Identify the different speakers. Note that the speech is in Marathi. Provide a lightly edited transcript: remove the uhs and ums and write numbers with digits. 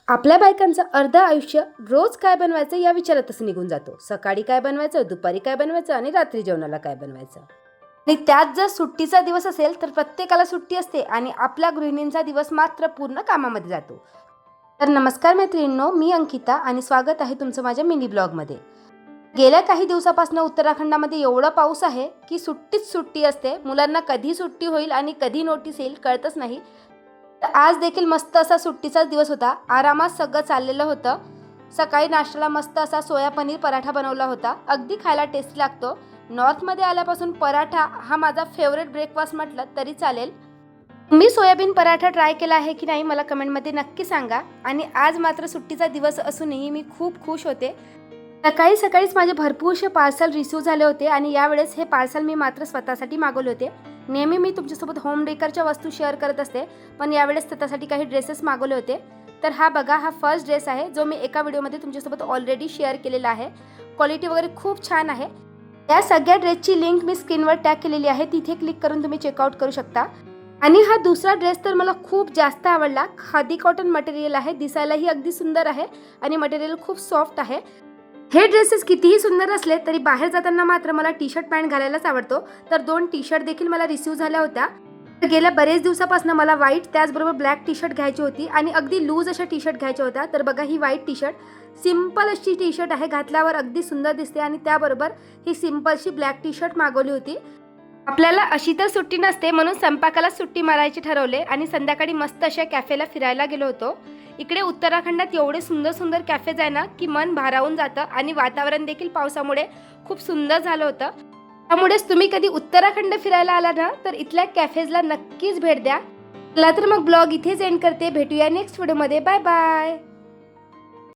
Speaker 1: आपल्या बायकांचं अर्ध आयुष्य रोज काय बनवायचं या विचारातच निघून जातो. सकाळी काय बनवायचं, दुपारी काय बनवायचं आणि रात्री जेवणाला काय बनवायचं. आणि त्यात जर सुट्टीचा दिवस असेल तर प्रत्येकाला सुट्टी असते आणि आपल्या गृहिणींचा दिवस मात्र पूर्ण कामामध्ये जातो. तर नमस्कार मैत्रिणींनो, मी अंकिता आणि स्वागत आहे तुमचं माझ्या मिनी ब्लॉगमध्ये. गेल्या काही दिवसापासून उत्तराखंडामध्ये एवढा पाऊस आहे की सुट्टीच सुट्टी असते. मुलांना कधी सुट्टी होईल आणि कधी नोटीस येईल कळतच नाही. आज देखील मस्त असा सुट्टीचाच दिवस होता. आरामात सगळं चाललेलं होतं. सकाळी नाश्त्याला मस्त असा सोया पनीर पराठा बनवला होता. अगदी खायला टेस्टी लागतो. नॉर्थमध्ये आल्यापासून पराठा हा माझा फेवरेट ब्रेकफास्ट म्हटलं तरी चालेल. मी सोयाबीन पराठा ट्राय केला आहे की नाही मला कमेंटमध्ये नक्की सांगा. आणि आज मात्र सुट्टीचा दिवस असूनही मी खूप खुश होते. सकाळीच माझे भरपूरसे पार्सल रिसीव झाले होते आणि यावेळेस हे पार्सल मी मात्र स्वतःसाठी मागवले होते. नेहमी मी तुमच्यासोबत होम डेकरच्या वस्तू शेअर करत असते, पण यावेळेस स्वतःसाठी काही ड्रेसेस मागवले होते. तर हा बघा, हा फर्स्ट ड्रेस आहे जो मी एका व्हिडिओमध्ये तुमच्यासोबत ऑलरेडी शेअर केलेला आहे. क्वालिटी वगैरे खूप छान आहे. या सगळ्या ड्रेसची लिंक मी स्क्रीनवर टॅग केलेली आहे, तिथे क्लिक करून तुम्ही चेकआउट करू शकता. आणि हा दुसरा ड्रेस तर मला खूप जास्त आवडला. खादी कॉटन मटेरियल आहे, दिसायलाही अगदी सुंदर आहे आणि मटेरियल खूप सॉफ्ट आहे. हे ड्रेसेस कितीही सुंदर असले तरी बाहेर जाताना मात्र मला टी शर्ट पॅन्ट घालायलाच आवडतो. तर 2 टी शर्ट देखील मला रिसीव झाल्या होत्या. गेल्या बरेच दिवसापासून मला व्हाईट त्याचबरोबर ब्लॅक टी शर्ट घ्यायची होती आणि अगदी लूज अशा टी शर्ट घ्यायच्या होत्या. तर बघा, ही व्हाईट टी शर्ट सिंपल अशी टी शर्ट आहे, घातल्यावर अगदी सुंदर दिसते आणि त्याबरोबर ही सिंपलशी ब्लॅक टी शर्ट मागवली होती. आपल्याला अशी तर सुट्टी नसते, म्हणून स्वयंपाकाला सुट्टी मारायची ठरवले आणि संध्याकाळी मस्त अशा कॅफेला फिरायला गेलो होतो. इकडे उत्तराखंडात एवढे सुंदर सुंदर कॅफेज आहे ना की मन भारावून जातं आणि वातावरण देखील पावसामुळे खूप सुंदर झालं होतं. त्यामुळेच तुम्ही कधी उत्तराखंड फिरायला आला ना तर इथल्या कॅफेजला नक्कीच भेट द्या. चला तर मग ब्लॉग इथेच एंड करते. भेटूया नेक्स्ट व्हिडिओमध्ये. Bye bye.